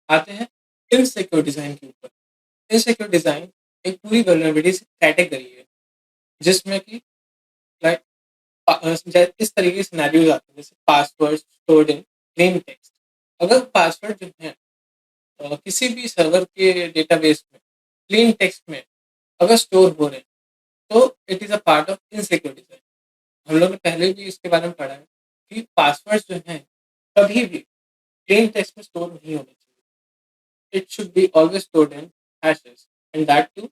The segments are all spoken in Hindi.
आते हैं इनसिक्योर डिज़ाइन के ऊपर। इनसिक्योर डिज़ाइन एक पूरी वल्नरेबिलिटी कैटेगरी है, जिसमें कि लाइक इस तरीके के सिनेरियोज़ आते हैं, जैसे password stored in plain text. अगर पासवर्ड जो है किसी भी सर्वर के डेटाबेस में प्लेन टेक्स्ट में अगर स्टोर हो रहे हैं, तो it is a part of insecure design. हम लोग ने पहले भी इसके बारे में पढ़ा है कि पासवर्ड्स जो हैं, कभी भी प्लेन टेक्स्ट में स्टोर नहीं होने चाहिए। It should be always stored in hashes, and that too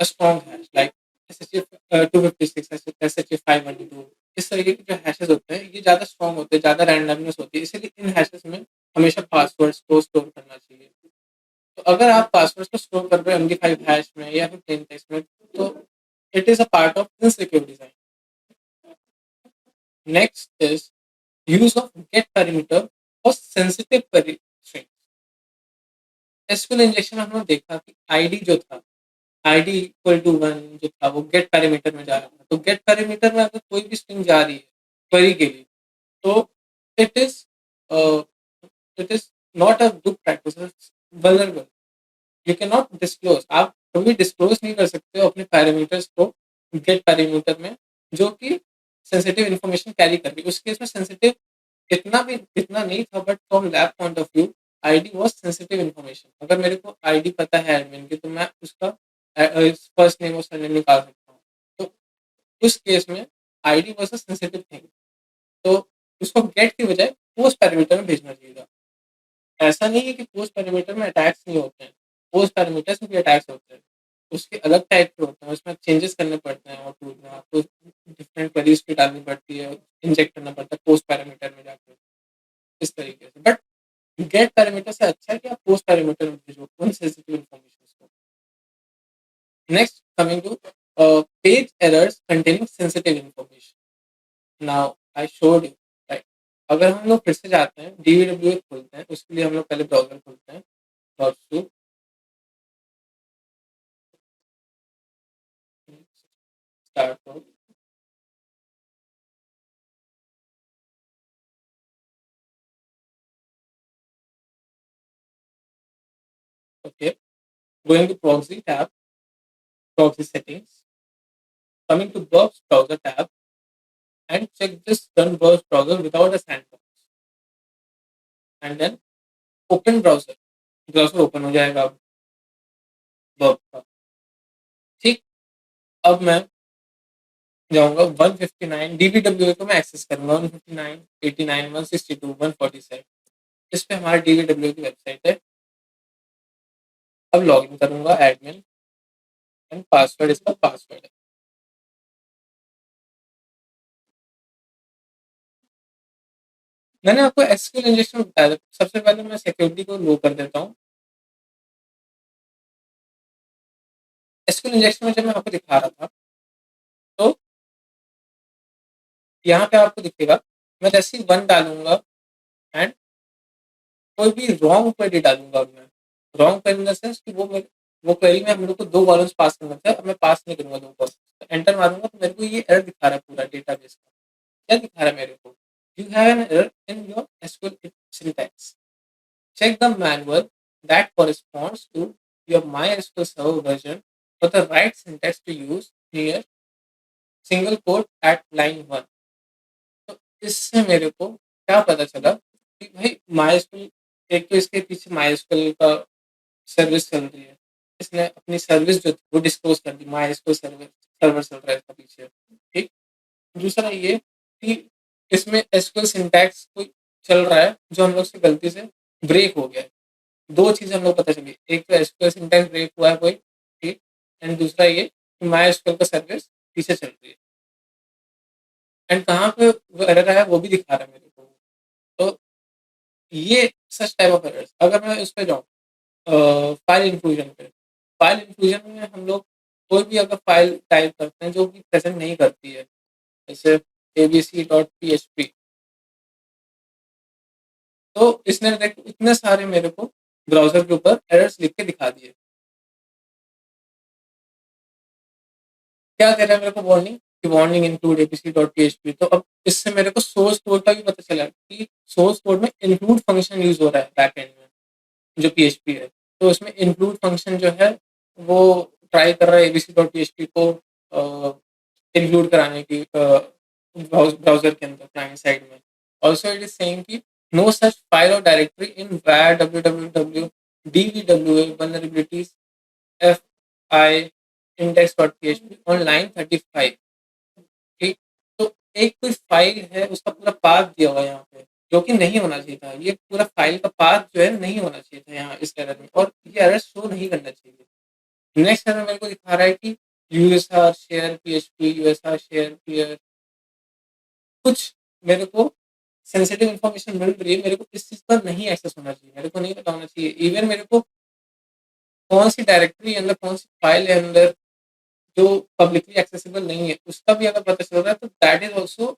a strong hash like SHA 256, SHA 512। इस तरीके के जो हैशेस होते हैं ये ज़्यादा स्ट्रॉन्ग होते हैं, ज़्यादा रैंडमनेस होती है, इसीलिए इन हैशेस में हमेशा पासवर्ड्स को स्टोर करना चाहिए। तो अगर आप पासवर्ड्स को स्टोर कर रहे हैं MD5 हैश में या फिर प्लेन टेक्स्ट में, तो it is a part of insecure design. Next is use of get parameter और सेंसिटिव स्ट्रिंग। एसक्यूएल इंजेक्शन में हमने देखा कि आईडी जो था, आईडी इक्वल टू 1 जो था वो गेट पैरामीटर में जा रहा था। तो गेट पैरामीटर में अगर कोई भी स्ट्रिंग जा रही है क्वेरी के लिए, तो it is it is not a good practice, it's vulnerable. You can not disclose, आप कभी डिस्क्लोज नहीं कर सकते हो अपने पैरामीटर्स को गेट पैरामीटर में, जो कि सेंसिटिव इन्फॉर्मेशन कैरी कर रही है। उस केस में सेंसिटिव इतना नहीं था, but from lab point of view ID was sensitive information. अगर मेरे को आईडी पता है एडमिन की, तो मैं उसका फर्स्ट नेम और सरनेम निकाल सकता हूँ। तो उस केस में ID was a sensitive thing, तो उसको गेट की बजाय पोस्ट पैरामीटर में भेजना चाहिए था। ऐसा नहीं है कि पोस्ट पैरामीटर में अटैक्स नहीं होते हैं, पोस्ट पैरामीटर्स में भी अटैक्स होते हैं। उसके अलग टाइप के होते हैं, उसमें चेंजेस करने पड़ते हैं और टूल में आपको डिफरेंट क्वेरीज भी डालनी पड़ती है, इंजेक्ट करना पड़ता है पोस्ट पैरामीटर में जाकर, इस तरीके से। बट गेट पैरामीटर से अच्छा है कि आप पोस्ट पैरामीटर में भेजो उन सेंसिटिव इन्फॉर्मेशन को। Next coming to page errors containing sensitive information. Now I showed you, right. अगर हम लोग फिर से जाते हैं डीवीडब्ल्यूए खोलते हैं, उसके लिए हम लोग पहले ब्राउजर खोलते हैं, browser start. Okay, going to proxy tab, proxy settings, coming to Burps browser tab, and check this run Burps browser without a sandbox, and then open browser, browser open हो जाएगा अब Burp का। ठीक, अब मैं जाऊंगा 159 डीवीडब्ल्यूए को मैं एक्सेस करूंगा, 159 89 162 147। इस पे हमारा डीवीडब्ल्यूए की वेबसाइट है। अब लॉग इन करूंगा एडमिन, एंड पासवर्ड इसका पासवर्ड है। मैंने आपको एसक्यूएल इंजेक्शन बताया था। सबसे पहले मैं सिक्योरिटी को लो कर देता हूँ। एसक्यूएल इंजेक्शन में जब मैं आपको दिखा रहा था, तो यहाँ पे आपको दिखेगा, मैं जैसे ही 1 डालूँगा एंड कोई भी रॉन्ग क्वेरी डालूँगा, मैं wrong query in the sense कि वो क्वेरी में हम लोग को 2 कॉलम्स पास करना था, अब मैं पास नहीं करूँगा 2 कॉलम्स। तो एंटर मारूँगा तो मेरे को ये एरर दिखा रहा है पूरा डेटाबेस का। क्या दिखा रहा है मेरे को? You have an error in your SQL syntax. Check the manual that corresponds to your MySQL server version for the right syntax to use here single quote at line 1। तो इससे मेरे को क्या पता चला कि भाई माइस्कल, एक तो इसके पीछे माइस्कल का सर्विस चल रही है, इसने अपनी सर्विस जो थी वो डिस्क्लोज कर दी, माइस्कल सर्विस सर्वर चल रहा है इसका पीछे। ठीक, दूसरा ये कि इसमें एसक्यूएल सिंटैक्स कोई चल रहा है जो हम लोग से गलती से ब्रेक हो गया है। दो चीजें हम लोग पता चली, एक तो एसक्यूएल सिंटैक्स ब्रेक हुआ है कोई, ठीक, एंड दूसरा ये कि माइस्कल का सर्विस पीछे चल रही है, एंड कहाँ पे वो एरर आया वो भी दिखा रहा है मेरे को। तो ये सच टाइप ऑफ एरर्स। अगर मैं उस पे जाऊँ फाइल इंक्लूजन पे, फाइल इंक्लूजन में हम लोग कोई भी अगर फाइल टाइप करते हैं जो कि प्रेजेंट नहीं करती है, जैसे abc.php, तो इसने देख इतने सारे मेरे को ब्राउजर के ऊपर एरर्स लिख के दिखा दिए। क्या दे रहा है मेरे को वार्निंग कि वार्निंग इंक्लूड abc.php। तो अब इससे मेरे को सोर्स कोड का भी पता चला कि सोर्स कोड में इंक्लूड फंक्शन यूज हो रहा है बैक एंड में। जो पीएचपी है। तो उसमें इंक्लूड फंक्शन जो है वो ट्राई कर रहा है एबीसी डॉट पीएचपी को इंक्लूड कराने की ब्राउज़र के अंदर क्लाइंट साइड में। ऑल्सो इट इज़ सेइंग कि नो सच फाइल और directory in var www dvwa vulnerabilities fi index.php on line 35। ठीक, तो एक कोई फाइल है उसका पूरा पाथ दिया हुआ है यहाँ पे, जो कि नहीं होना चाहिए था। ये पूरा फाइल का पाथ जो है नहीं होना चाहिए था यहाँ इस एरर में, और ये एरर शो नहीं करना चाहिए। नेक्स्ट एरर मेरे को दिखा रहा है कि USR share PHP, USR share peer, कुछ मेरे को सेंसिटिव इन्फॉर्मेशन मिल रही है, मेरे को इस चीज़ पर नहीं एक्सेस होना चाहिए, मेरे को नहीं पता होना चाहिए। इवन मेरे को कौन सी डायरेक्टरी के अंदर, कौन सी फाइल है अंदर जो पब्लिकली एक्सेसिबल नहीं है, उसका भी अगर पता चल रहा है तो that is also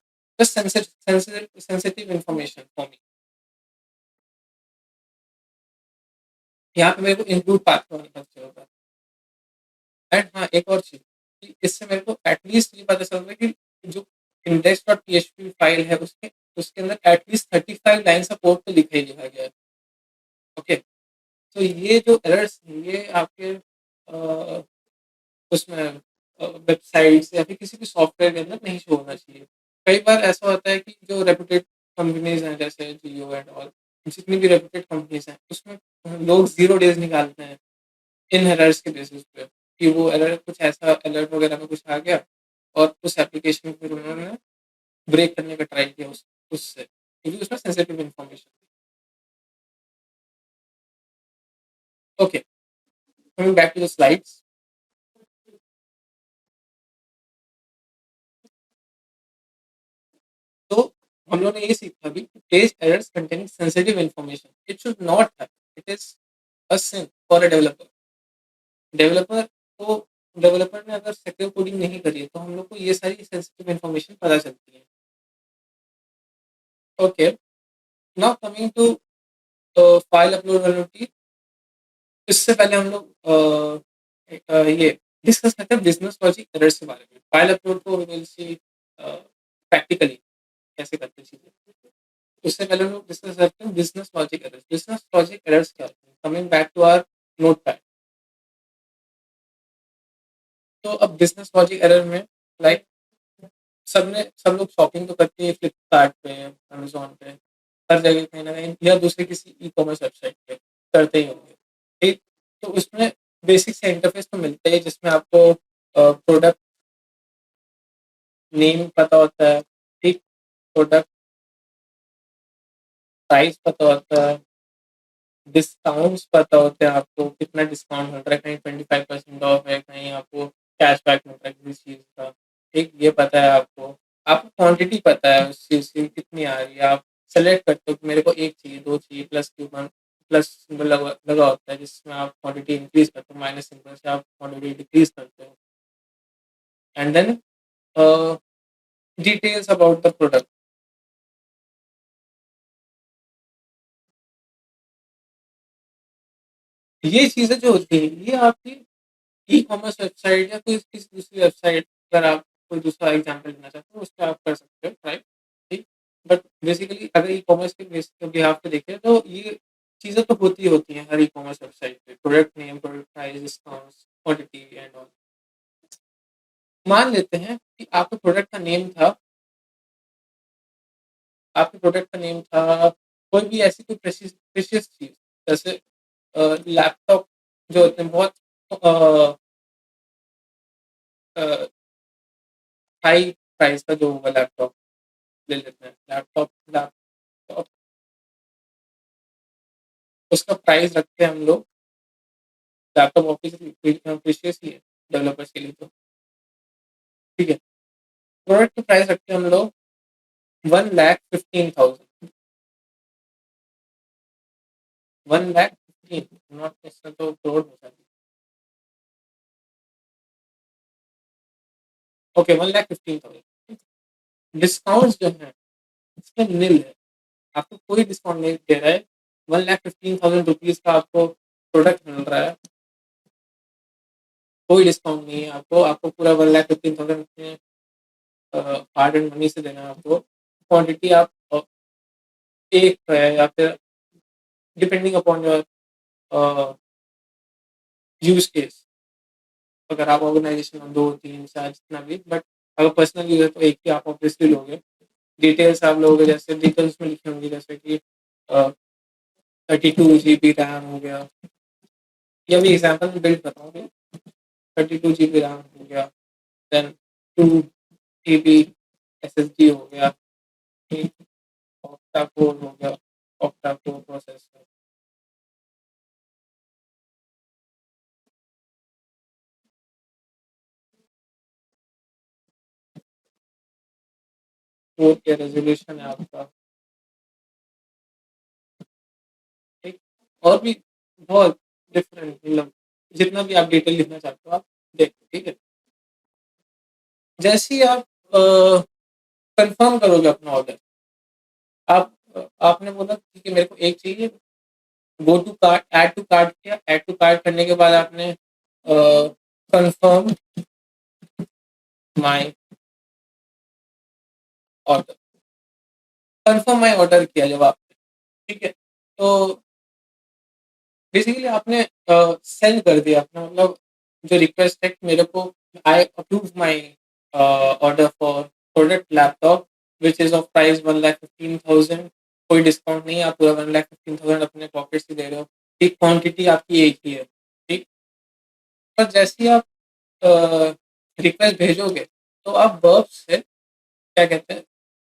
sensitive information for me. यहाँ पे मेरे को इंक्लूड पाथ का पता चल रहा है। एंड हाँ, एक और चीज कि इससे मेरे को एटलीस्ट ये पता चल रहा है कि जो इंडेक्स डॉट पीएचपी फाइल है उसके उसके अंदर एटलीस्ट 35 लाइन ऑफ कोड तो लिखा ही लिखा गया है। ओके, तो ये जो एरर्स ये आपके उसमें वेबसाइट्स या फिर किसी भी सॉफ्टवेयर के अंदर नहीं शो होना चाहिए। कई बार ऐसा होता है कि जो रेपुटेड कंपनीज हैं जैसे जियो एंड ऑल, जितनी भी रेपुटेड कंपनीज हैं उसमें लोग 0 डेज़ निकालते हैं इन एरर्स के बेसिस पे, कि वो एरर कुछ ऐसा अलर्ट वगैरह में कुछ आ गया और उस एप्लीकेशन को फिर उन्होंने ब्रेक करने का ट्राई किया उससे, क्योंकि उसमें सेंसिटिव इन्फॉर्मेशन थी। Okay, coming back to the slides. तो हम लोग ने ये सीखा भी कि page errors containing sensitive information it should not have, it is a sin for a developer. Developer को डेवलपर ने अगर सिक्योर कोडिंग नहीं करी है तो हम लोग को ये सारी सेंसिटिव इन्फॉर्मेशन पता चलती है। Okay, now coming to file upload vulnerability. इससे पहले हम लोग ये डिस्कस करते हैं बिजनेस लॉजिक एरर्स के बारे में। फाइल अपलोड को विल सी प्रैक्टिकली कैसे करते हैं चीजें। उससे पहले हम लोग डिस्कस करते हैं business logic errors. Business logic errors क्या होते हैं? Coming back to our notepad. तो अब बिजनेस लॉजिक एरर में लाइक सब लोग शॉपिंग तो करते हैं फ्लिपकार्ट पे, अमेजोन पे, हर जगह कहीं ना कहीं या दूसरे किसी ई कॉमर्स वेबसाइट पे करते ही होंगे। ठीक, तो उसमें बेसिक से इंटरफेस तो मिलता है जिसमें आपको प्रोडक्ट नेम पता होता है, ठीक, प्रोडक्ट प्राइस पता होता है, डिस्काउंट्स पता होते हैं, आपको कितना डिस्काउंट मिल रहा है, कहीं 25% ऑफ है, कहीं आपको कैशबैक मिल रहा है किसी चीज़ का, ठीक, ये पता है आपको। आपको क्वांटिटी पता है उस चीज़ की कितनी आ रही है। आप सेलेक्ट करते हो कि मेरे को 1 चाहिए, 2 चाहिए, प्लस कूपन प्लस सिंबल लगा लगा होता है जिसमें आप क्वांटिटी इंक्रीज़ करते हो, माइनस सिंबल से आप क्वांटिटी डिक्रीज़ करते हो। And then details about the product. ये चीज़ें जो होती हैं ये आपकी ई कॉमर्स वेबसाइट या कोई किसी दूसरी वेबसाइट, अगर आप कोई दूसरा एग्जाम्पल लेना चाहते हो उस पर आप कर सकते हो ट्राई, ठीक। बट बेसिकली अगर ई कॉमर्स के बिहाफ पे देखें तो ये चीज़ें तो होती ही होती हैं हर ई कॉमर्स वेबसाइट पे। Product name, product price, discounts, quantity and all. मान लेते हैं कि आपके प्रोडक्ट का नेम था, आपके प्रोडक्ट का नेम था कोई भी ऐसी कोई प्रेशियस चीज़, जैसे लैपटॉप जो होते हैं बहुत हाई प्राइस का जो होगा लैपटॉप ले लेते हैं। लैपटॉप उसका प्राइस रखते हैं हम लोग। लैपटॉप ऑब्वियसली प्रीशियस ही है डेवलपर्स के लिए तो, ठीक है। प्रोडक्ट की प्राइस रखते हैं हम लोग 1,15,000। 1,15,000 नॉट, इसका तो करोड़ हो जाती है। ओके, 1,15,000। डिस्काउंट्स जो है इसमें नील है, आपको कोई डिस्काउंट नहीं दे रहा है। 1,15,000 रुपीज़ का आपको प्रोडक्ट मिल रहा है, कोई डिस्काउंट नहीं है आपको। आपको पूरा 1,15,000 हार्ड एंड मनी से देना है आपको। क्वांटिटी आप एक है या फिर depending upon your use case. अगर आप ऑर्गेनाइज़ेशन में 2, 3, 4 जितना भी, बट अगर पर्सनल यूज़ है तो एक ही आप ऑब्वियसली लोगे। डिटेल्स आप लोगे जैसे डिटेल्स में लिखी होंगी जैसे कि 32 जीबी रैम हो गया, ये अभी एग्ज़ाम्पल में बिल्ड कर रहा हूँ। 32 जीबी रैम हो गया, देन 2 जीबी एसएसडी हो गया, ठीक, ऑक्टा कोर हो गया, ऑक्टा कोर प्रोसेसर। फोर के रेजोल्यूशन है आपका, ठीक, और भी बहुत डिफरेंट, मतलब जितना भी आप डिटेल लिखना चाहते हो आप देखो, ठीक है। जैसे ही आप कंफर्म करोगे अपना ऑर्डर, आप आपने बोला ठीक है मेरे को एक चाहिए, go to cart, add to cart किया, ऐड टू कार्ट करने के बाद आपने confirm my order, confirm my order किया जब आपने, ठीक है, तो बेसिकली आपने सेंड कर दिया अपना, मतलब जो रिक्वेस्ट है कि मेरे को I approve my order for product laptop which is of price 1,15,000, कोई डिस्काउंट नहीं है, आप पूरा 1,15,000 अपने पॉकेट से दे रहे हो, ठीक, क्वांटिटी आपकी एक ही है, ठीक। पर जैसे ही आप रिक्वेस्ट भेजोगे तो आप वर्ब से क्या कहते हैं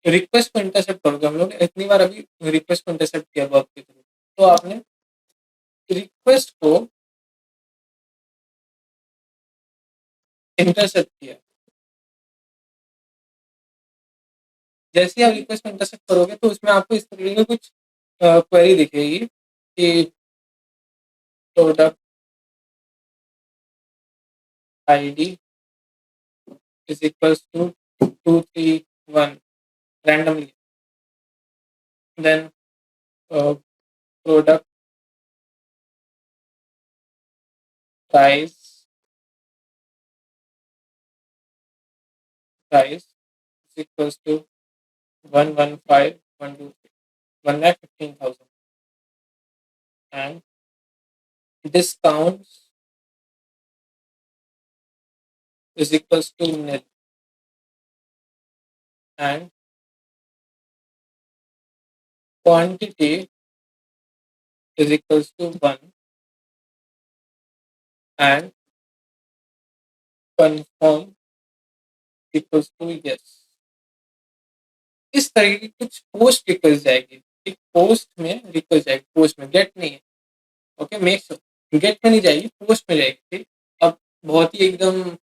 रिक्वेस्ट को इंटरसेप्ट करोगे। हम लोग ने इतनी बार अभी रिक्वेस्ट को इंटरसेप्ट किया वर्ब के थ्रू, तो आपने रिक्वेस्ट को इंटरसेप्ट किया। जैसे ही आप रिक्वेस्ट को इंटरसेप्ट करोगे तो उसमें आपको इस तरीके की कुछ क्वेरी दिखेगी कि product ID is equals to 231 randomly, then product price price is equals to 115,123 1,15,000 and discounts is equals to nil and quantity is equals to 1 and confirm equals to yes। इस तरह की कुछ पोस्ट रिक्वेस्ट जाएगी, एक पोस्ट में रिक्वेस्ट जाएगी, पोस्ट में गेट नहीं है, ओके, मेक श्योर गेट में नहीं जाएगी, पोस्ट में जाएगी, ठीक। अब बहुत ही एकदम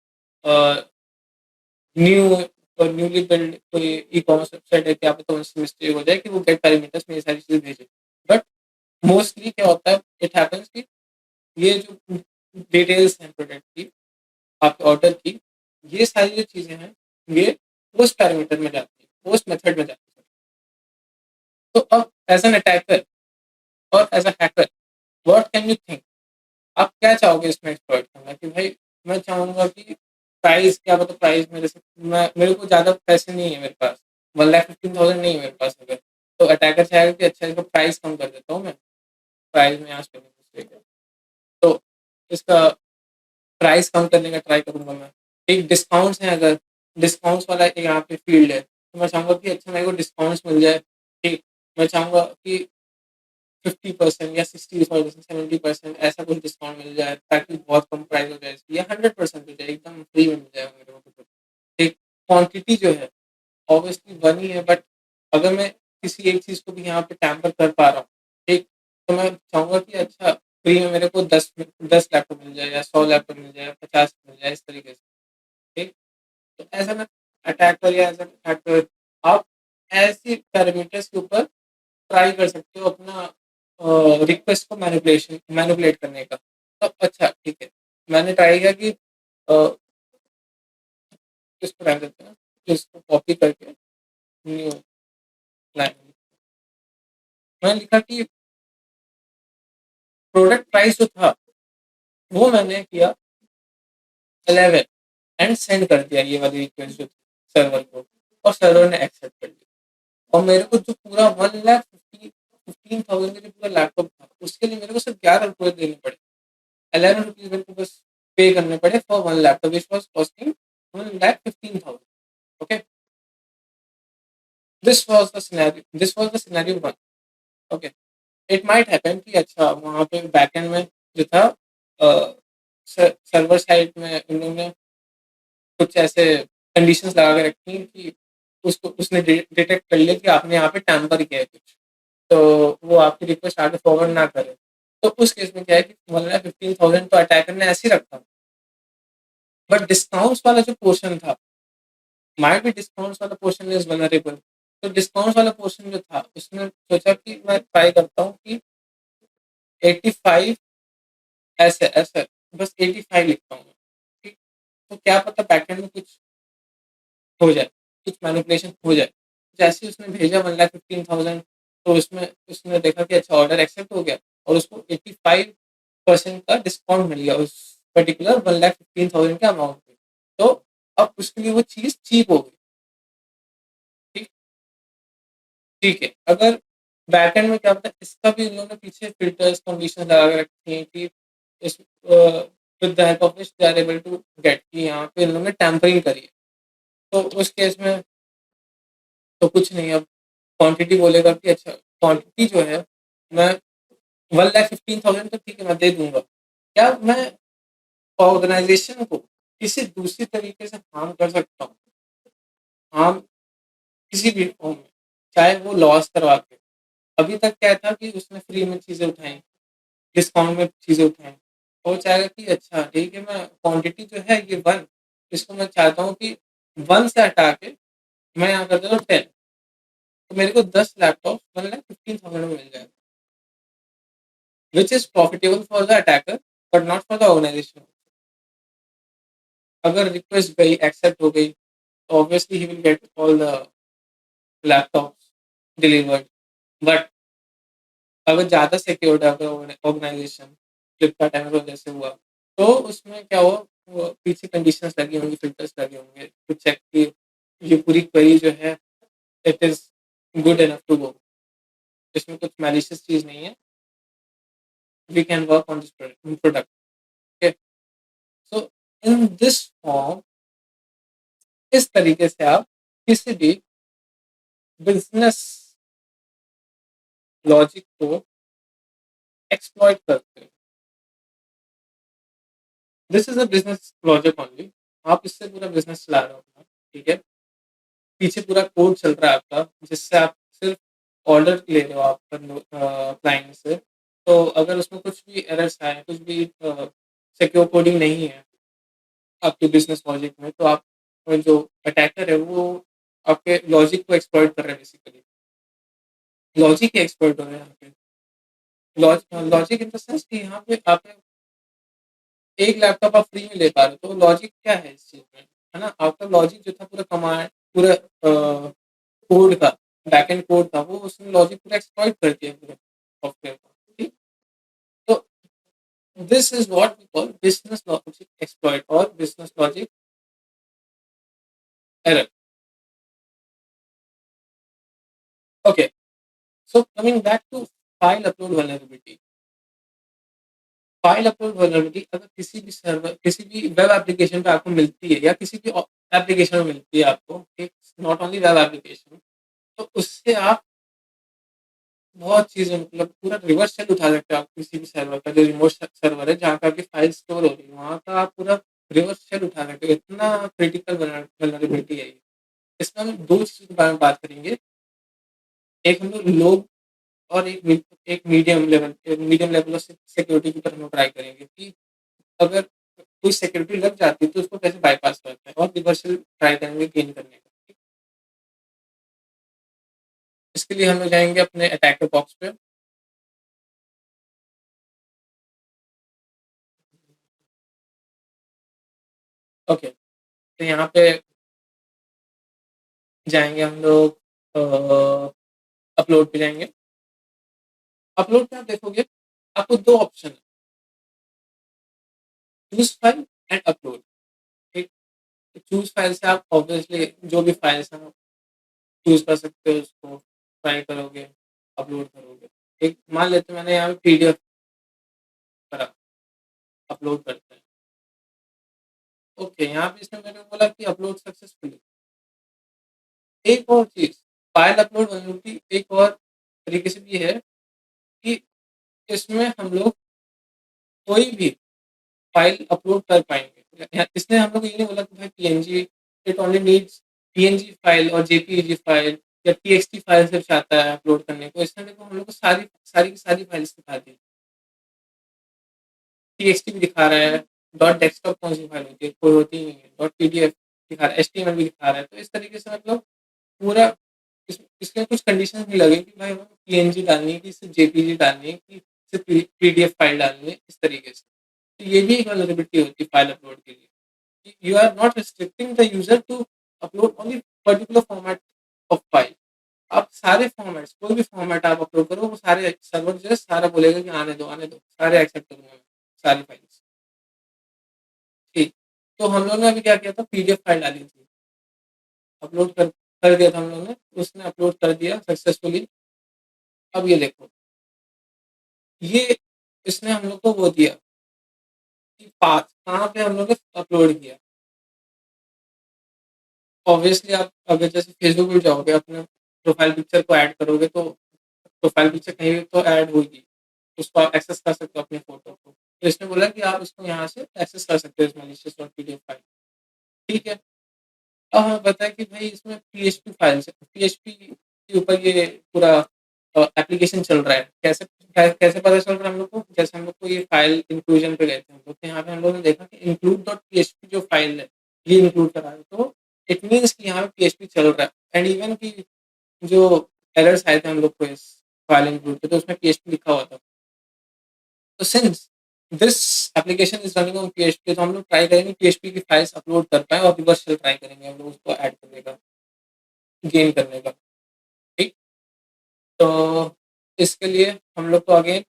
न्यू और न्यूली बिल्ड कोई ई कॉमर्स वेबसाइट है, क्या पता उनसे मिस्टेक हो जाए कि वो गेट पैरामीटर्स में ये सारी चीज़ें भेजे, बट मोस्टली क्या होता है, इट हैपेंस कि ये जो डिटेल्स हैं प्रोडक्ट की, आपके ऑर्डर की, ये सारी जो चीज़ें हैं ये पोस्ट पैरामीटर में जाती है, पोस्ट मेथड में जाती है। तो अब एज एन अटैकर और as a hacker, what can you think, आप क्या चाहोगे इसमें एक्सप्लॉइट करना, कि भाई मैं चाहूँगा कि प्राइस, क्या पता प्राइस मेरे से, मैं मेरे को ज़्यादा पैसे नहीं है मेरे पास, 1,15,000 नहीं है मेरे पास अगर, तो अटैकर चाहेगा कि अच्छा इसका प्राइस कम कर देता हूँ मैं, प्राइस में आज करने को, तो इसका प्राइस कम करने का ट्राई करूँगा मैं। एक डिस्काउंट्स हैं, अगर डिस्काउंट्स वाला एक यहाँ पे फ़ील्ड है, तो मैं चाहूँगा कि अच्छा मेरे को डिस्काउंट्स मिल जाए, ठीक। मैं चाहूँगा कि 50% या 65%, 70% ऐसा कुछ डिस्काउंट मिल जाए ताकि बहुत कम प्राइस हो जाए इसकी, या 100% हो जाए, एकदम फ्री में मिल जाए मेरे को। एक क्वांटिटी जो है ऑब्वियसली 1 ही है, बट अगर मैं किसी एक चीज़ को भी यहाँ पे टैम्पर कर पा रहा हूँ, ठीक, तो मैं चाहूँगा कि अच्छा फ्री में मेरे को 10 लैपटॉप मिल जाए या 100 लैपटॉप मिल जाए या 50 मिल जाए, इस तरीके से, ठीक। तो ऐसा ना अटैकर या एज़ एन हैकर आप ऐसे पैरामीटर्स के ऊपर ट्राई कर सकते हो अपना रिक्वेस्ट को मैनिपुलेट करने का। तो अच्छा ठीक है, मैंने ट्राई किया कि इसको रहने देते हैं, इसको कॉपी करके न्यू लाइन मैंने लिखा कि प्रोडक्ट प्राइस जो था वो मैंने किया 11 एंड सेंड कर दिया ये वाली रिक्वेस्ट जो थी सर्वर को, और सर्वर ने एक्सेप्ट कर लिया, और मेरे को जो पूरा 1,50,000 15,000 का जो पूरा लैपटॉप था, उसके लिए मेरे को सिर्फ 11 रुपए देने पड़े। 11 रुपीज़ मेरे को बस पे करने पड़े for one laptop which was costing 1,15,000। Okay, this was the scenario 1। Okay, it might happen कि अच्छा वहाँ पे बैकएंड में जो था सर्वर साइड में उन्होंने कुछ ऐसे कंडीशंस लगा के रखी कि उसको उसने डिटेक्ट कर लिया कि आपने यहाँ पे टैम्पर किया है कुछ, तो वो आपकी रिक्वेस्ट आगे फॉरवर्ड ना करे। तो उस केस में क्या है कि 1,15,000 तो अटैकर ने ऐसे ही रखा, बट डिस्काउंट्स वाला जो पोर्शन था, माइट भी डिस्काउंट्स वाला पोर्शन इज वनरेबल। तो डिस्काउंट्स वाला पोर्शन जो था उसने सोचा कि मैं ट्राई करता हूँ कि 85 ऐसे ऐसे बस 85 लिखता हूँ मैं, ठीक। तो क्या पता बैकएंड में कुछ हो जाए, कुछ मैनिपुलेशन हो जाए। जैसे ही उसने भेजा 1,15,000, तो उसमें उसने देखा कि अच्छा ऑर्डर एक्सेप्ट हो गया और उसको 85% का डिस्काउंट मिल गया उस पर्टिकुलर 1,15,000 के अमाउंट पे। तो अब उसके लिए वो चीज़ चीप हो गई। ठीक ठीक है, अगर बैकएंड में क्या पता इसका भी इन लोगों ने पीछे फ़िल्टर्स, कंडीशंस लगा के रखी हैं कि इस with the help of which they are able to get कि यहाँ पे इन लोगों ने टैम्परिंग करी है। तो उस केस में तो कुछ नहीं, अब क्वांटिटी बोलेगा कि अच्छा क्वांटिटी जो है मैं 1,15,000 तो ठीक है मैं दे दूँगा। क्या मैं ऑर्गनाइज़ेशन को किसी दूसरी तरीके से हार्म कर सकता हूँ? हार्म किसी भी फॉर्म में, चाहे वो लॉस करवा के। अभी तक क्या था कि उसने फ्री में चीज़ें उठाई, डिस्काउंट में चीज़ें उठाई। वो चाहेगा कि अच्छा ठीक है मैं क्वांटिटी जो है ये 1, इसको मैं चाहता हूँ कि 1 से हटा के मैं यहाँ कर देता हूँ 10, तो मेरे को 10 लैपटॉप 1,15,000 में मिल जाएगा। Which is profitable for the attacker but not for the organization. अगर रिक्वेस्ट गई एक्सेप्ट हो गई तो obviously he will get all the laptops delivered. But अगर ज़्यादा सिक्योर्ड है अगर ऑर्गेनाइजेशन, फ्लिपकार्ट अमेजोन जैसे हुआ, तो उसमें क्या हुआ, वो पीछे कंडीशंस लगी होंगी, फिल्टर्स लगे होंगे टू चेक कि ये पूरी क्वेरी जो है it is good enough to go, इसमें कुछ मैलिशियस चीज़ नहीं है, we can work on this product. Okay, so in this form, इस तरीके से आप किसी भी बिजनेस लॉजिक को एक्सप्लॉइट करते हैं। This is a business logic only. आप इससे पूरा बिजनेस चला रहे हो अपना, ठीक है। पीछे पूरा कोड चल रहा है आपका, जिससे आप सिर्फ ऑर्डर ले रहे हो आप क्लाइंट से। तो अगर उसमें कुछ भी एरर्स आए, कुछ भी सिक्योर कोडिंग नहीं है आपके बिजनेस लॉजिक में, तो आप जो अटैकर है वो आपके लॉजिक को एक्सप्लॉइट कर रहे हैं बेसिकली। लॉजिक के एक्सपर्ट हो रहे हैं यहाँ पे। लॉजिक इन द सेंस कि यहाँ पे आप एक लैपटॉप आप फ्री में ले पा रहे हो, तो लॉजिक क्या है इस चीज़ में, है ना? आपका लॉजिक जो था पूरा कमांड, पूरा कोड का, बैकएंड कोड था, वो उसने लॉजिक पूरा एक्सप्लॉइट कर दिया पूरे सॉफ्टवेयर को, ठीक? तो this is what we call business logic exploit और business logic error. Okay, so coming back to file upload vulnerability. File upload vulnerability अगर किसी भी सर्वर, किसी भी वेब एप्लीकेशन पे आपको मिलती है या किसी भी एप्लीकेशन में मिलती है आपको, नॉट ओनली वेब एप्लीकेशन, तो उससे आप बहुत चीज़ें, मतलब पूरा रिवर्स सेल उठा सकते हो आप किसी भी सर्वर का, जो रिमोट सर्वर है जहाँ पे आपकी फाइल स्टोर हो रही है, वहाँ का आप पूरा रिवर्स सेल उठा सकते हो। इतना क्रिटिकल वल्नरेबिलिटी है ये। इसमें हम दो चीज़ों के बारे में बात करेंगे। एक हम लोग लोग और एक मीडियम लेवल ऑफ सिक्योरिटी के ऊपर हम ट्राई करेंगे कि अगर कोई सिक्योरिटी लग जाती है तो उसको कैसे बाईपास करते हैं, और रिवर्सल ट्राई करेंगे गेन करने का। ठीक? इसके लिए हम लोग जाएंगे अपने अटैकर बॉक्स पे। ओके, तो यहाँ पे जाएंगे हम लोग, अपलोड पे जाएंगे। अपलोड पे आप देखोगे आपको दो ऑप्शन है, चूज फाइल एंड अपलोड। ठीक, चूज फाइल से आप ऑब्वियसली जो भी फाइल्स हैं चूज कर सकते हो, उसको ट्राई करोगे, अपलोड करोगे। एक मान लेते हैं मैंने यहाँ पे पीडीएफ करा, अपलोड करते हैं। ओके, यहाँ पे इसने मेरे को बोला कि अपलोड सक्सेसफुली। एक और चीज़, फाइल अपलोड की एक और तरीके से भी है कि इसमें हम लोग कोई भी फाइल अपलोड कर पाएँगे। इसने हम लोग को ये नहीं बोला कि भाई PNG, it only needs PNG file और जेपीईजी फाइल या टीएक्सटी फाइल सिर्फ चाहता है अपलोड करने को। इसने देखो हम लोग को सारी सारी की सारी फाइल्स दिखा दी। टीएक्सटी भी दिखा रहा है, डॉट डेस्कटॉप कौन सी फाइल होती है, कोई होती ही नहीं है, डॉट पीडीएफ दिखा रहा है, एचटीएमएल भी दिखा रहा है। तो इस तरीके से मतलब पूरा इसमें कुछ कंडीशन भी लगे कि भाई हमें पीएनजी डालनी है कि सिर्फ जेपीजी डालनी है कि सिर्फ पीडीएफ फाइल डालनी है, इस तरीके से। तो ये भी एक वल्नरेबिलिटी होती है फाइल अपलोड के लिए। You are not restricting the user to upload only particular format of file. आप सारे फॉर्मेट्स, कोई भी फॉर्मेट आप अपलोड करो, वो सारे सर्वर जो है सारा बोलेगा कि आने दो, सारे एक्सेप्ट करूंगा मैं, सारी फाइल्स। ठीक, तो हम लोगों ने अभी क्या किया था, पीडीएफ फाइल डाली थी, अपलोड कर दिया था हम लोगों ने, उसने अपलोड कर दिया सक्सेसफुली। अब ये देखो, ये इसने हम लोग को वो दिया कि पाथ कहाँ पे हम लोग ने अपलोड किया। ऑब्वियसली आप अगर जैसे फेसबुक पे जाओगे, अपने प्रोफाइल पिक्चर को ऐड करोगे, तो प्रोफाइल पिक्चर कहीं भी तो ऐड होगी, उसको आप एक्सेस कर सकते हो अपने फोटो को। तो इसने बोला कि आप इसको यहाँ से एक्सेस कर सकते हो, इस malicious डॉट पीडीएफ फाइल। ठीक है, अब हमें पता है कि भाई इसमें पीएचपी फाइल्स है, पीएचपी के ऊपर ये पूरा एप्लीकेशन चल रहा है। कैसे पता चल रहा है हम लोग को, जैसे हम लोग को ये फाइल इंक्लूजन पे गए थे हम लोग, तो यहाँ पे हम लोग ने देखा कि इंक्लूड डॉट पीएचपी जो फाइल है, ये इंक्लूड करा है, तो इट मीन्स कि यहाँ पे पीएचपी चल रहा है। एंड इवन की जो एरर्स आए थे हम लोग को इस फाइल इंक्लूड पे, तो उसमें पीएचपी लिखा हुआ था। तो since this application is running on PHP, तो हम लोग ट्राई करेंगे पीएचपी की फाइल्स अपलोड कर पाए और रिवर्स शेल ट्राई करेंगे हम लोग उसको ऐड करने का, गेन करने का। ठीक, तो इसके लिए हम लोग को अगेन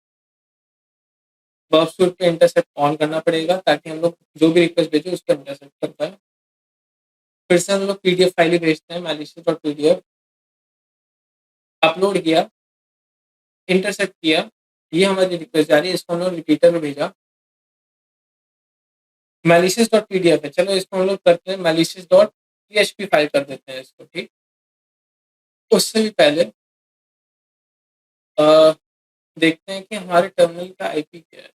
वर्ब सूट पे इंटरसेप्ट ऑन करना पड़ेगा, ताकि हम लोग जो भी रिक्वेस्ट भेजे उस पर इंटरसेप्ट कर पाए। फिर से हम लोग पीडीएफ फाइल ही भेजते हैं, malicious डॉट पीडीएफ, अपलोड किया, इंटरसेप्ट किया, ये हमारी रिक्वेस्ट जा रही है, इसको हम लोग रिपीटर में भेजा, malicious डॉट पीडीएफ है, चलो इसको हम लोग करते हैं malicious डॉट पीएचपी फाइल कर देते हैं इसको। ठीक, उससे भी पहले देखते हैं कि हमारे टर्मिनल का आईपी क्या है,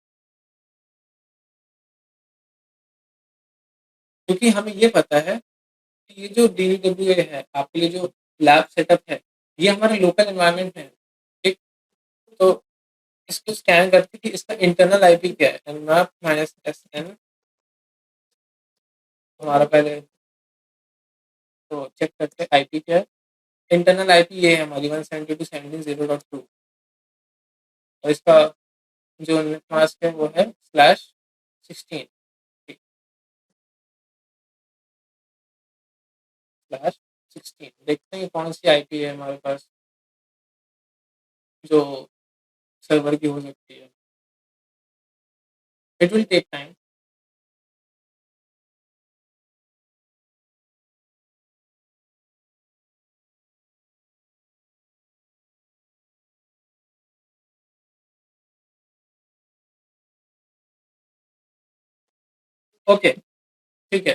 क्योंकि हमें ये पता है कि ये जो डीडब्ल्यूए है आपके लिए जो लैब सेटअप है, ये हमारा लोकल एनवायरनमेंट है। ठीक, तो इसको स्कैन करके कि इसका इंटरनल आईपी क्या है, nmap -sn, हमारा पहले तो चेक करते हैं आईपी क्या है। इंटरनल आईपी ये है हमारी 172.17.0.2, और इसका जो मास्क है वो है /16, /16। देखते हैं कौन सी आईपी है हमारे पास जो सर्वर की हो सकती है। It will take time. Okay, ठीक है,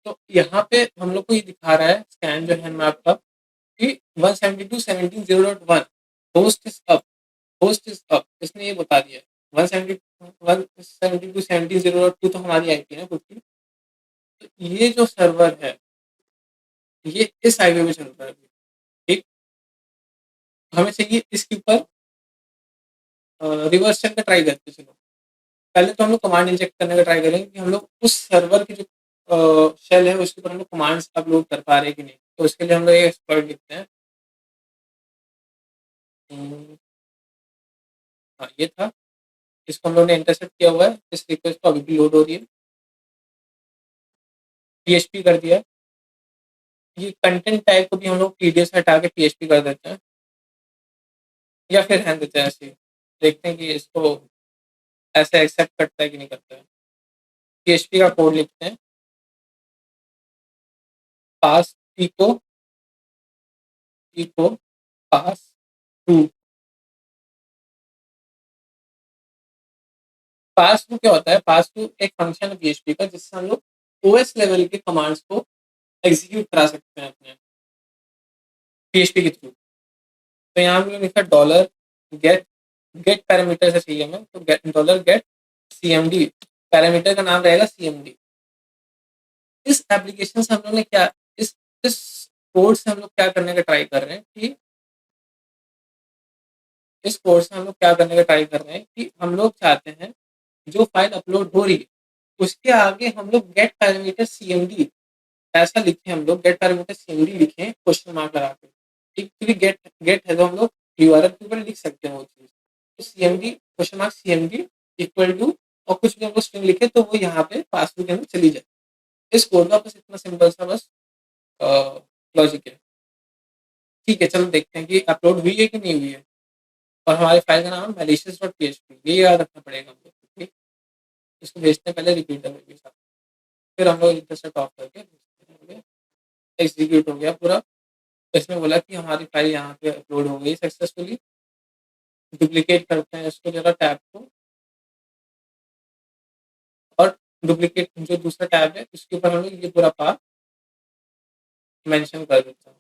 तो यहाँ पे हम लोग को ये दिखा रहा है स्कैन जो है मैप का कि 172.17.0.1 host is up, host is up, इसने ये बता दिया। 172.17.0.2 तो हमारी आईपी है खुद की। तो ये जो सर्वर है, ये इस हाईवे में चल रहा है। ठीक, हमें चाहिए इसके ऊपर रिवर्स चेक का ट्राई करते चलो। पहले तो हम लोग कमांड इंजेक्ट करने का ट्राई करेंगे कि हम लोग उस सर्वर की जो शेल है उसके ऊपर हम लोग कमांड्स अपलोड कर पा रहे हैं कि नहीं। तो इसके लिए हम लोग एक एक्सपर्ट लिखते हैं। हाँ, ये था, इसको हम लोग ने इंटरसेप्ट किया हुआ है, इस रिक्वेस्ट तो अभी भी लोड हो रही है, पीएचपी कर दिया है। ये कंटेंट टाइप को भी हम लोग पीडीएफ से हटा के पीएचपी कर देते हैं, या फिर रहने देते हैं ऐसे ही। देखते हैं कि इसको ऐसे एक्सेप्ट करता है कि नहीं करता है। पीएचपी का कोड लिखते हैं, pass echo pass to pass through क्या होता है? पास थ्रू एक फंक्शन है पीएचपी का जिससे हम लोग ओएस लेवल के कमांड्स को एग्जीक्यूट करा सकते हैं अपने पीएचपी के थ्रू। तो यहाँ हमने लिखा डॉलर गेट, गेट पैरामीटर से चाहिए हमें, तो get dollar get CMD, parameter का नाम रहेगा सीएमडी। इस एप्लीकेशन से हम लोग ने क्या, इस कोड से हम लोग क्या करने का ट्राई कर रहे हैं कि इस कोड से हम लोग क्या करने का ट्राई कर रहे हैं कि हम लोग चाहते हैं जो फाइल अपलोड हो रही है उसके आगे हम लोग गेट पैरामीटर सीएमडी ऐसा लिखे, हम लोग गेट पैरामीटर सीएमडी लिखें क्वेश्चन मार्क लगा के, ठीक, क्योंकि गेट गेट है तो हम लोग यूआरएल के ऊपर लिख सकते हैं वो चीज़। तो CMD question mark CMD equal to और कुछ भी हम लोग स्ट्रिंग लिखे तो वो यहाँ पे पासवर्ड के अंदर चली जाए। इस कोड का बस इतना सिंपल सा बस लॉजिक है। ठीक है, चलो देखते हैं कि अपलोड हुई है कि नहीं हुई है। और हमारी फाइल का नाम है malicious.php, ये याद रखना पड़ेगा हम लोग को, ठीक। इसको भेजते हैं पहले रिपीटर के साथ, फिर हम लोग इंटरसेप्ट ऑफ करके एग्जीक्यूट हो गया पूरा। इसमें बोला कि हमारी फाइल यहाँ पे अपलोड हो गई सक्सेसफुली। डुप्लीकेट करते हैं इसको जरा टैब को, और डुप्लीकेट जो दूसरा टैब है उसके ऊपर हम लोग ये पूरा पाथ मेंशन कर देते हैं।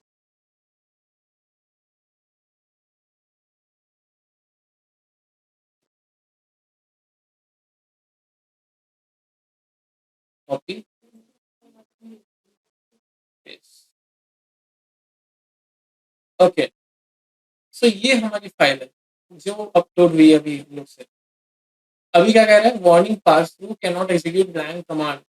Copy paste, okay. सो ये हमारी फाइल है जो अपलोड हुई है अभी हम लोग से। अभी क्या कह रहा है? Warning pass through can not execute blank command,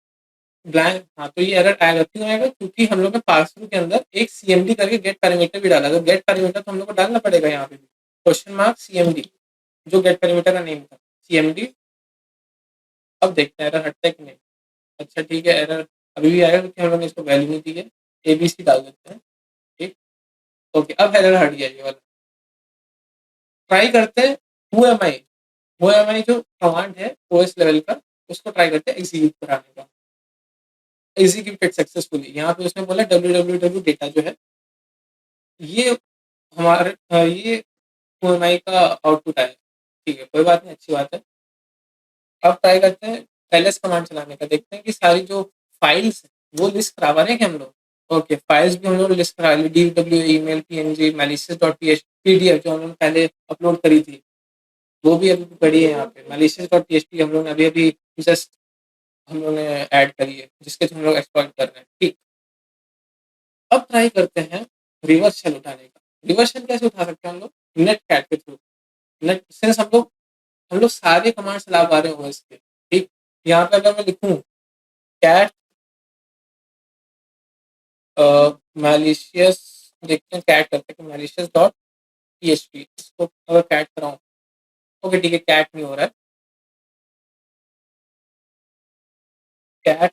blank. हाँ, तो ये एरर आएगा, क्यों आएगा? क्योंकि हम लोग ने पास थ्रू के अंदर एक सीएमडी करके गेट पैरामीटर भी डाला, तो गेट पैरामीटर तो हम लोग को डालना पड़ेगा यहाँ पे भी, क्वेश्चन मार्क सीएमडी, जो गेट पैरामीटर का नेम था सीएमडी। अब देखते हैं एरर हटता है कि नहीं। अच्छा ठीक है, एरर अभी भी आएगा क्योंकि हम लोग ने इसको वैल्यू नहीं दी है, एबीसी डाल देते हैं, ठीक। ओके, अब एरर हट गया ये वाला। ट्राई करते हैं who am I, who am I जो कमांड है ओएस लेवल का, उसको ट्राई करते हैं एग्जीक्यूट कराने का। एग्जीक्यूटेड सक्सेसफुली, यहाँ पे उसने बोला www डेटा जो है ये हमारे ये हुआई का आउटपुट आया। ठीक है, कोई बात नहीं, अच्छी बात है। अब ट्राई करते हैं एलएस कमांड चलाने का, देखते हैं कि सारी जो फाइल्स वो लिस्ट करा पा रहे हैं कि हम लोग। ओके, फाइल्स भी हम लोग लिस्ट करा ली, डब्ल्यू ईमेल पीएनजी malicious.pdf जो हम लोग पहले अपलोड करी थी वो भी अभी पड़ी है यहाँ पे। malicious.php हम लोग ने अभी अभी जस्ट हम लोग ने ऐड करी है जिसके थ्रू हम लोग एक्सप्लॉइट कर रहे हैं, ठीक। अब ट्राई करते हैं रिवर्स शेल उठाने का। रिवर्स शेल कैसे उठा सकते हैं हम लोग? नेट कैट के थ्रू। नेट सिंस हम लोग सारे कमांड चला पा रहे हैं ओएस के, ठीक। यहाँ पे अगर मैं लिखूं कैट मैलिशियस, देखते हैं कैट करते हैं मैलिशियस डॉट पीएचपी, इसको अगर कैट कराऊं, ओके ठीक है, कैट नहीं हो रहा है। कैट,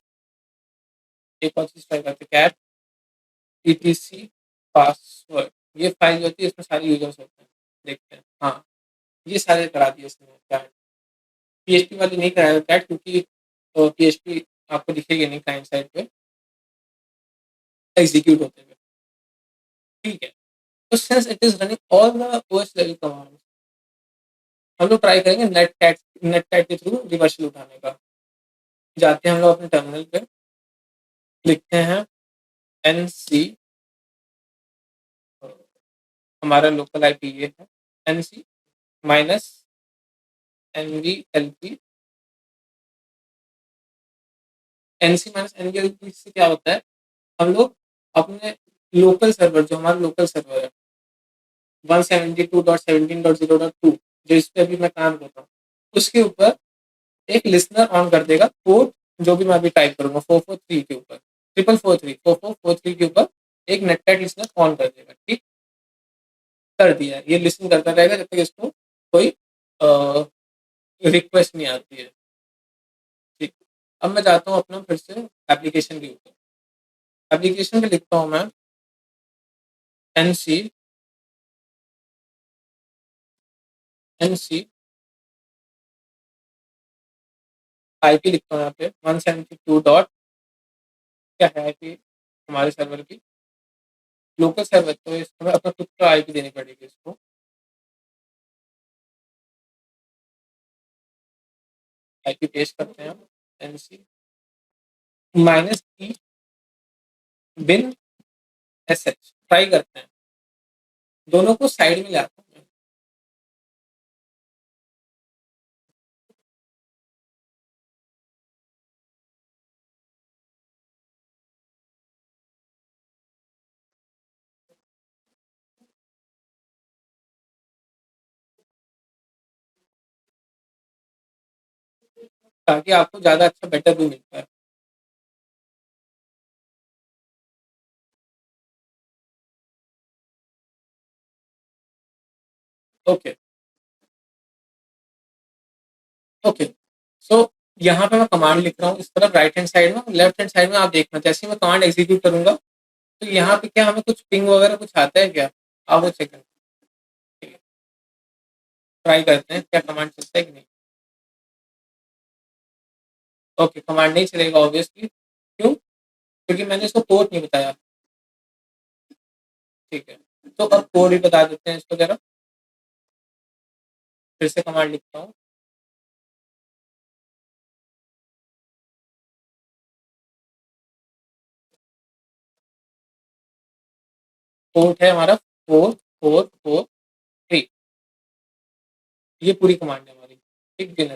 एक और चीज ट्राई करते हैं, कैट ईटीसी पासवर्ड, ये फाइल जो होती है इसमें सारे यूजर्स होते हैं, देखते हैं। हाँ, ये सारे करा दिए इसने कैट, पीएचपी वाली नहीं कराया कैट क्योंकि पीएचपी आपको दिखेगी नहीं क्लाइंट साइड पे एग्जीक्यूट होते हुए, ठीक है। तो since it is running all the OS level command, हम लोग ट्राई करेंगे नेट कैट के थ्रू रिवर्सल उठाने का। जाते हैं हम लोग अपने टर्मिनल पे, लिखते हैं एन सी, हमारा लोकल आईपी ये है, N C minus N V L P. N C minus N V L P से क्या होता है? हम लोग अपने लोकल सर्वर, जो हमारा लोकल सर्वर है 172.17.0.2, जो इस पे अभी मैं काम कर रहा हूँ, उसके ऊपर एक लिसनर ऑन कर देगा पोर्ट, जो भी मैं अभी टाइप करूंगा 443 के ऊपर, 443 के ऊपर एक नेटकैट लिसनर ऑन कर देगा, ठीक। कर दिया, ये लिसन करता रहेगा जब तक इसको कोई रिक्वेस्ट नहीं आती है, ठीक। अब मैं जाता हूँ अपना फिर से एप्लीकेशन के ऊपर, एप्लीकेशन पे लिखता हूँ मैं एन सी आईपी लिखता हूँ यहाँ पे 172 डॉट, क्या है आईपी हमारे सर्वर की, लोकल सर्वर, तो इसको मैं अपना खुद का आईपी देनी पड़ेगी इसको। आईपी पेस्ट करते हैं हम, NC -e bin sh try करते हैं, दोनों को साइड में लाते हैं। ताकि आपको ज़्यादा अच्छा बेटर भी मिलता है। Okay, okay. सो यहाँ पे मैं कमांड लिख रहा हूँ इस तरफ राइट हैंड साइड में, लेफ्ट हैंड साइड में आप देखना जैसे ही मैं कमांड एग्जीक्यूट करूंगा तो यहाँ पे क्या हमें कुछ पिंग वगैरह कुछ आता है क्या? आप वो चेक ट्राई करते हैं क्या कमांड चलता है कि नहीं। ओके, कमांड नहीं चलेगा ऑब्वियसली, क्यों? क्योंकि मैंने इसको पोर्ट नहीं बताया। ठीक है, तो अब कोड भी बता देते हैं इसको जरा, फिर से कमांड लिखता हूँ। पोर्ट है हमारा 4443, ये पूरी कमांड है हमारी। ठीक, बिना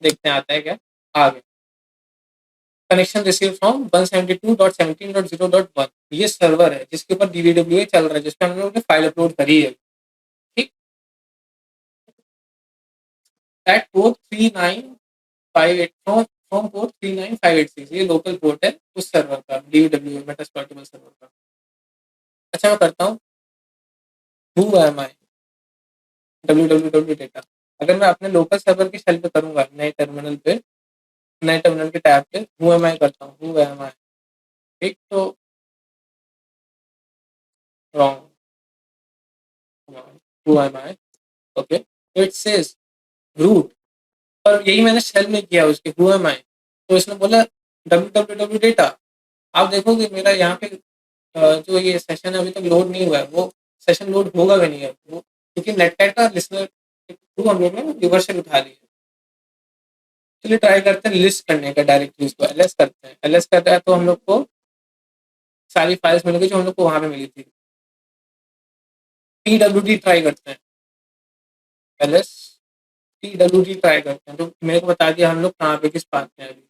देखते हैं आता है क्या आगे। कनेक्शन रिसीव फ्रॉम 172.17.0.1, ये सर्वर है जिसके ऊपर DVWA चल रहा है, जिसपे हम लोगों ने फाइल अपलोड करी है। ठीक, एट पोर्ट 3958 फ्रॉम पोर्ट 39586, ये लोकल पोर्ट है उस सर्वर का, DVWA मेटास्प्लॉइटेबल सर्वर का। अच्छा, मैं करता हूँ who am I www data. अगर मैं अपने लोकल सर्वर की शेल पे करूंगा, नए टर्मिनल के टैब पे हु एम आई करता हूँ, हु एम आई। ठीक, तो wrong, who am I. Okay, it says root, और यही मैंने शेल में किया उसके हु एम आई, तो इसने बोला www डेटा। आप देखोगे मेरा यहाँ पे जो ये सेशन है अभी तक लोड नहीं हुआ है, वो सेशन लोड होगा भी नहीं है वो, क्योंकि नेटकैट का लिसनर थ्रू हम लोग ने रिवर्सल उठा ली है। चलिए ट्राई करते हैं लिस्ट करने का, डायरेक्टली इसको एलएस करते हैं। एलएस करते हैं तो हम लोग को सारी फाइल्स मिल गई जो हम लोग को वहां पे मिली थी। PWD ट्राई करते हैं, एलएस PWD ट्राई करते हैं, तो मेरे को बता दिया हम लोग कहाँ पे किस पाथ में है अभी।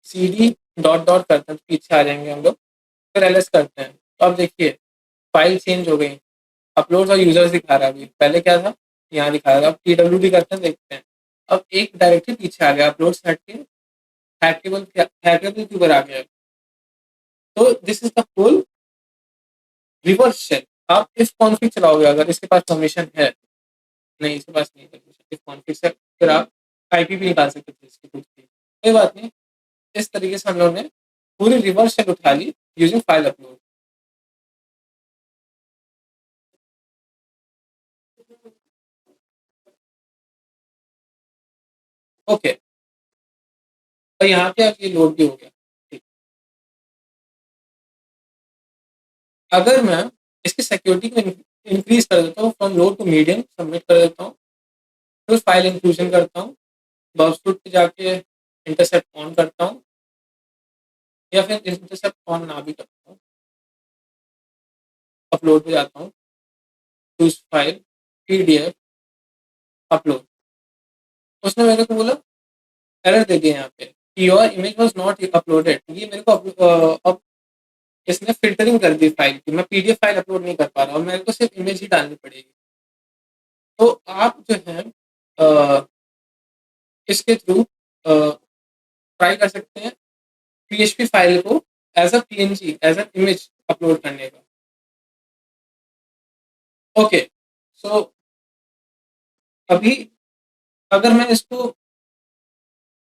CD डॉट डॉट करते हैं तो पीछे आ जाएंगे हम लोग, फिर एलएस करते हैं तो अब देखिए फाइल चेंज हो गई, अपलोड और यूजर्स दिखा रहा है अभी, पहले क्या था यहाँ दिखा रहा था। अब PWD करते हैं, देखते हैं। अब एक डायरेक्टली पीछे आ गया, अपलोड से हट के हैकेबल के ऊपर आ गया। तो this is the full reverse shell. आप इफ कॉन्फिग चलाओगे अगर इसके पास परमिशन है, नहीं इसके पास नहीं परमिशन, इफ कॉन्फिग से फिर आप आईपी भी निकाल सकते थे इसकी खुद की, कोई बात नहीं। इस तरीके से हम लोग ने पूरी रिवर्स शेल उठा ली यूजिंग फाइल अपलोड। ओके, तो यहाँ पे अब ये लोड भी हो गया। ठीक, अगर मैं इसकी सिक्योरिटी को इंक्रीज कर देता हूँ, from low to medium submit कर देता हूँ, फिर फाइल इंक्लूजन करता हूँ, बॉक्सफुट पे जाके इंटरसेप्ट ऑन करता हूँ, या फिर इंटरसेप्ट ऑन ना भी करता हूँ, अपलोड पे जाता हूँ, चूज फाइल, PDF अपलोड। उसने मेरे को बोला एरर दे दिया यहाँ पे, your image was not uploaded. ये मेरे को अब इसने फिल्टरिंग कर दी फाइल की, मैं PDF फाइल अपलोड नहीं कर पा रहा और मेरे को सिर्फ इमेज ही डालनी पड़ेगी। तो आप जो है इसके थ्रू ट्राई कर सकते हैं PHP फाइल को as a PNG, as a image upload करने का। ओके, सो अभी अगर मैं इसको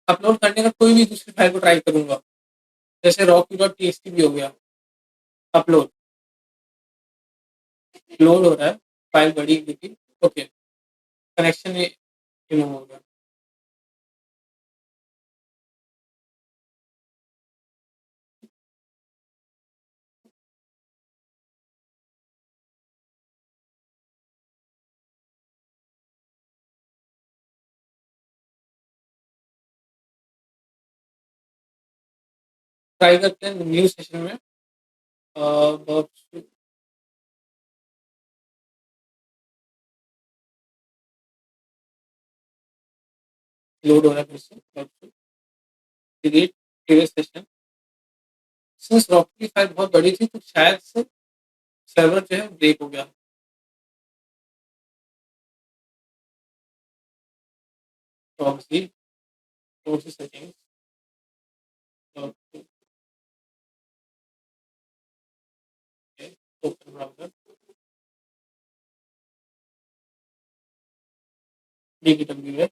अपलोड करने का कोई भी दूसरी फाइल को ट्राई करूंगा, जैसे rocky.txt भी हो गया, अपलोड लोड हो रहा है, फाइल बड़ी लेकिन ओके, कनेक्शन रिमूव हो गया। ट्राई करते हैं न्यू सेशन में। verb to लोड हो रहा है फिर से, verb to delete previous session। Since rocket की फाइल बहुत बड़ी थी तो शायद से सर्वर जो है ब्रेक हो गया। तो obviously proxy settings, open browser, DBWS,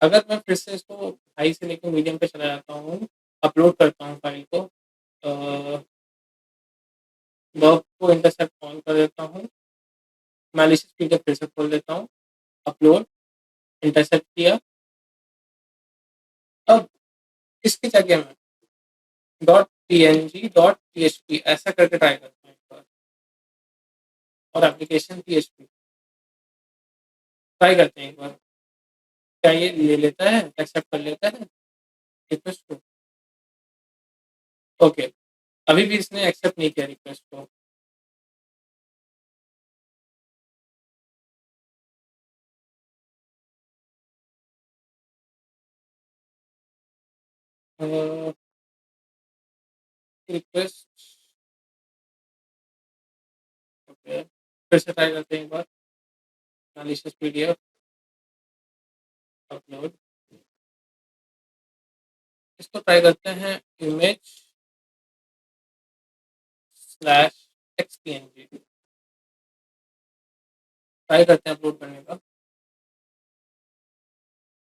अगर मैं फिर से इसको हाई से लेकर मीडियम पे चला जाता हूँ, अपलोड करता हूँ फाइल को, वर्ब को इंटरसेप्ट ऑन कर देता हूँ, मैलिशियस पीडीएफ फिर से खोल देता हूँ, अपलोड, इंटरसेप्ट किया। अब इसकी जगह में .png.php ऐसा करके ट्राई करता हूँ एक बार, और एप्लीकेशन PHP ट्राई करते हैं एक बार, क्या ये ले लेता है, एक्सेप्ट कर लेता है रिक्वेस्ट को? ओके, अभी भी इसने एक्सेप्ट नहीं किया रिक्वेस्ट को। रिक्वेस्ट, ओके, फिर से ट्राई करते हैं एक बार, मैलिशियस पीडीएफ, अपलोड, इसको ट्राई करते हैं इमेज स्लैश एक्सपीएनजी, ट्राई करते हैं अपलोड करने का।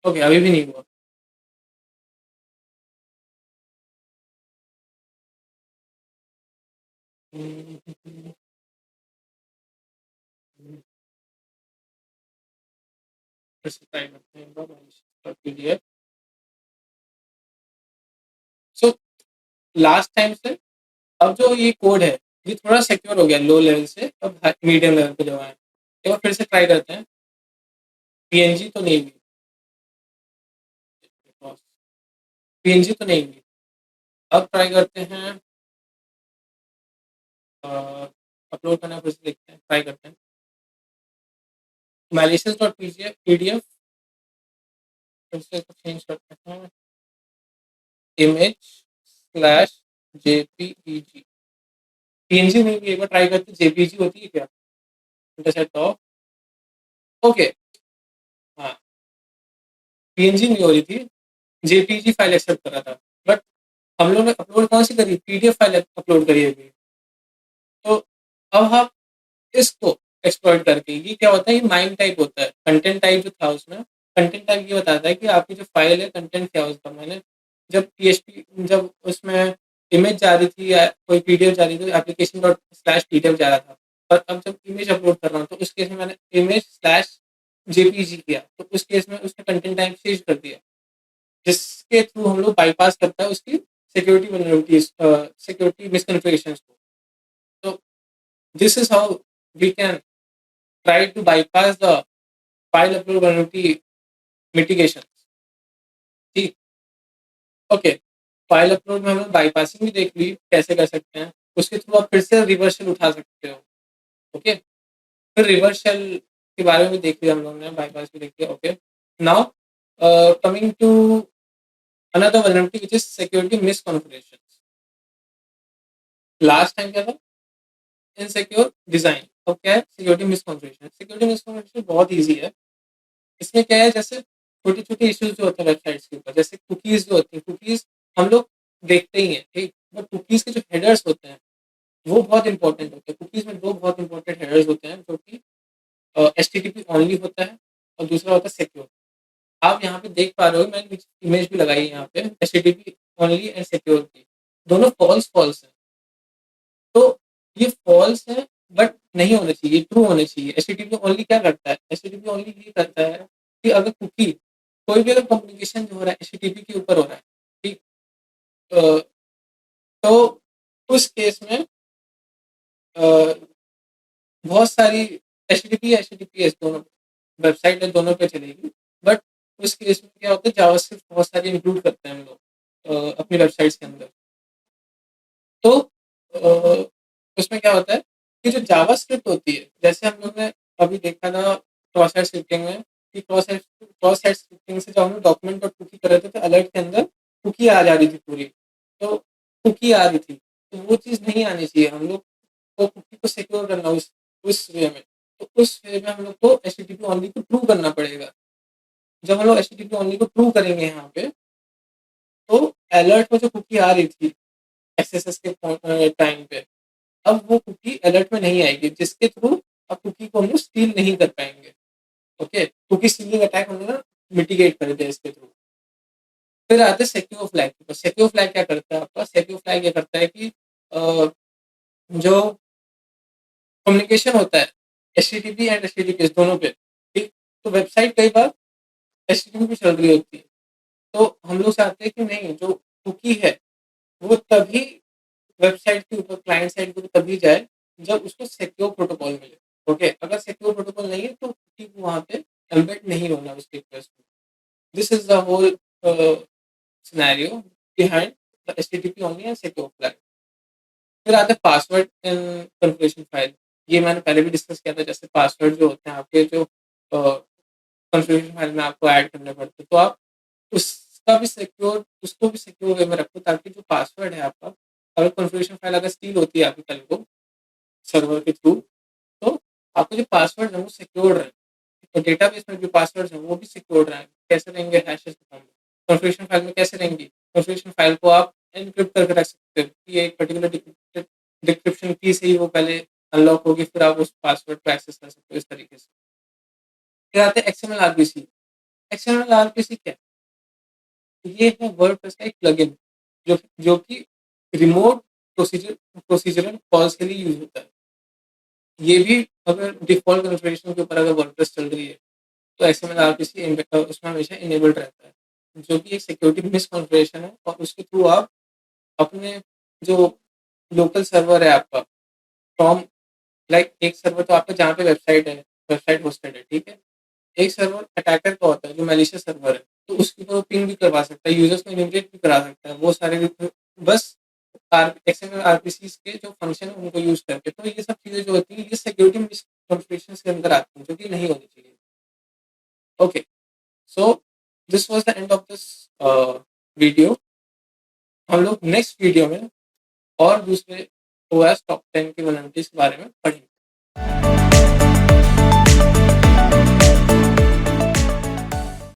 ओके, अभी भी नहीं हुआ। फिर से ट्राई करते हैं एक बार, malicious PDF. So last time से अब जो ये कोड है ये थोड़ा सिक्योर हो गया, लो लेवल से अब मीडियम लेवल पे जो है। एक बार फिर से ट्राई करते हैं, पीएनजी तो नहीं हुई, पीएनजी तो नहीं हुई। अब ट्राई करते हैं अपलोड करना, फिर से देखते हैं, ट्राई करते हैं मैलिशियस डॉट पीडीएफ, फिर से इसको चेंज करते हैं इमेज स्लैश जेपीईजी, पीएनजी नहीं हुई। एक बार ट्राई करते हैं, जेपीजी होती है क्या, इंटरसेप्ट ऑफ, ओके, हाँ, पीएनजी नहीं हो रही थी, जेपीजी फाइल एक्सेप्ट कर रहा था, बट हम लोग ने अपलोड कौन सी करी, पीडीएफ फाइल अपलोड करी अभी। तो अब हम इसको एक्सप्लॉइट करके, ये क्या होता है, ये माइंड टाइप होता है, कंटेंट टाइप जो था उसमें, कंटेंट टाइप ये बताता है कि आपकी जो फाइल है कंटेंट क्या है उसका। मैंने जब पीएचपी, जब उसमें इमेज जा रही थी या कोई पीडीएफ जा रही थी, एप्लीकेशन डॉट स्लैश पीडीएफ जा रहा था, पर अब जब इमेज अपलोड कर रहा हूँ तो उस केस में मैंने इमेज स्लैश जेपीजी किया, तो उस केस में उसने कंटेंट टाइप चेंज कर दिया, जिसके थ्रू हम लोग बाईपास करता है उसकी सिक्योरिटी वल्नरेबिलिटीज, सिक्योरिटी मिसकॉन्फ़िगरेशंस को। तो this is how we can try to bypass the file upload vulnerability mitigation। ठीक, ओके, फाइल अपलोड में हमने बाईपासिंग भी देख ली कैसे कर सकते हैं, उसके थ्रू आप फिर से रिवर्सल उठा सकते हो। ओके, फिर रिवर्सल के बारे में भी देख लिया हम लोगों ने, बाईपास भी देख लिया। Okay, now coming to another vulnerability which is security misconfiguration. Last time क्या था, इनसिक्योर डिजाइन, अब क्या है सिक्योरिटी मिसकॉन्फ़िगरेशन। सिक्योरिटी मिसकॉन्फ़िगरेशन बहुत ईजी है। इसमें क्या है, जैसे छोटे-छोटे इश्यूज़ जो होते हैं वेबसाइट्स के ऊपर, जैसे कुकीज़ जो होती हैं, कुकीज़ हम लोग देखते ही हैं, ठीक? बट कुकीज़ के जो हेडर्स होते हैं, वो बहुत इंपॉर्टेंट होते हैं। कुकीज़ में 2 बहुत इंपॉर्टेंट हेडर्स होते हैं, जो कि एचटीटीपी ओनली होता है और दूसरा होता है सिक्योर। आप यहाँ पे देख पा रहे हो, मैंने इमेज भी लगाई है यहाँ पे, एचटीटीपी ओनली एंड सिक्योर की। दोनों फ़ॉल्स हैं। तो ये फ़ॉल्स है, बट नहीं होने चाहिए, ट्रू होने चाहिए। एचटीटीपी ओनली क्या करता है? एचटीटीपी ओनली ये करता है कि अगर कुकी, कोई भी अगर कम्युनिकेशन जो हो रहा है एचटीटीपी के ऊपर हो रहा है, ठीक? अ, तो उस केस में अ, बहुत सारी एचटीटीपी एचटीटीपीएस दोनों वेबसाइट है, दोनों पे चलेगी। बट उस केस में क्या होता है, जावास्क्रिप्ट बहुत सारी इंक्लूड करते हैं हम लोग अपनी वेबसाइट्स के अंदर। तो उसमें क्या होता है कि जो जावास्क्रिप्ट होती है, जैसे हम लोग ने अभी देखा था क्रॉस साइट स्क्रिप्टिंग में, कि क्रॉस साइट स्क्रिप्टिंग से जब हम डॉक्यूमेंट डॉट कुकी कर रहे थे तो अलर्ट के अंदर कुकी आ जा रही थी पूरी, तो कुकी आ रही थी, तो वो चीज़ नहीं आनी चाहिए। हम लोग को कुकी को सिक्योर करना उस वे में, तो उस वे में हम लोग को एचटीटीपी ओनली को ट्रू करना पड़ेगा। जब हम लोग एचटीटीपी ओनली को ट्रू करेंगे यहाँ पे, तो अलर्ट में जो कुकी आ रही थी एसएसएस के टाइम पे, अब वो कुकी अलर्ट में नहीं आएगी, जिसके थ्रू अब कुकी को हम लोग स्टील नहीं कर पाएंगे। ओके, कुकी स्टीलिंग अटैक हम लोग ना मिटिगेट कर दिया इसके थ्रू। फिर आते हैं सिक्योर फ्लैग के ऊपर। सिक्योर फ्लैग क्या करता है आपका? सिक्योर फ्लैग ये करता है कि जो कम्युनिकेशन होता है एचटीटीपी एंड एचटीटीपीएस दोनों पे, ठीक, तो वेबसाइट कई बार एचटीटीपी पे चल रही होती है, तो हम लोग चाहते हैं कि नहीं, जो कुकी है वो तभी वेबसाइट के ऊपर, क्लाइंट साइड के ऊपर तभी जाए जब उसको सिक्योर प्रोटोकॉल मिले। ओके, अगर सिक्योर प्रोटोकॉल नहीं है तो कुकी को वहाँ पे एम्बेड नहीं होना उसके रिक्वेस्ट में। This is the whole scenario behind the HTTP only and secure flag. फिर आते हैं पासवर्ड इन कॉन्फ़िगरेशन फाइल। ये मैंने पहले भी डिस्कस किया था, जैसे पासवर्ड जो होते हैं आपके, जो कॉन्फ़िगरेशन फाइल में आपको ऐड करने पड़ते हैं, तो आप उसको भी सिक्योर वे में रखो, ताकि जो पासवर्ड है आपका, अगर कॉन्फ़िगरेशन फाइल अगर स्टील होती है आपकी कल को सर्वर के थ्रू, तो आपके जो पासवर्ड है वो सिक्योर रहे, और डेटाबेस में जो पासवर्ड है वो भी सिक्योर रहे। कैसे रहेंगे? हैशेस के फॉर्म में। कॉन्फ़िगरेशन फाइल में कैसे रहेंगी? कॉन्फ़िगरेशन फाइल को आप एन्क्रिप्ट करके रख सकते हो कि एक पर्टिकुलर डिक्रिप्शन की से ही वो पहले अनलॉक होगी, फिर आप उस पासवर्ड को एक्सेस कर सकते हो इस तरीके से। फिर आते हैं एक्सएमएल आरपीसी। एक्सएमएल आरपीसी क्या है? ये है वर्डप्रेस का एक प्लगइन, जो कि रिमोट प्रोसीजरल कॉल्स के लिए यूज होता है। ये भी अगर डिफ़ॉल्ट कॉन्फ़िगरेशन के ऊपर अगर वर्डप्रेस चल रही है, तो एक्सएमएल आरपीसी उसमें हमेशा इनेबल्ड रहता है, जो कि एक सिक्योरिटी मिस कॉन्फ़िगरेशन है, और उसके थ्रू आप अपने जो लोकल सर्वर है आपका, फ्रॉम लाइक एक सर्वर तो आपका जहाँ पे वेबसाइट होस्टेड है, ठीक है? एक सर्वर अटैकर का होता है जो मैलिशियस सर्वर है, तो उसके ऊपर वो पिंग भी करवा सकता है, यूज़र्स को इन्विटेट भी करा सकता है, वो सारे बस एक्सएमएल आरपीसीज़ के जो फंक्शन है उनको यूज़ करके। तो ये सब चीज़ें जो होती हैं, ये सिक्योरिटी मिस कॉन्फ़िगरेशंस के अंदर आती हैं, जो कि नहीं होनी चाहिए। Okay, so this was the end of this video. हम लोग नेक्स्ट वीडियो में और दूसरे ओएस टॉप 10 की वल्नरेबिलिटीज़ के बारे में पढ़ेंगे।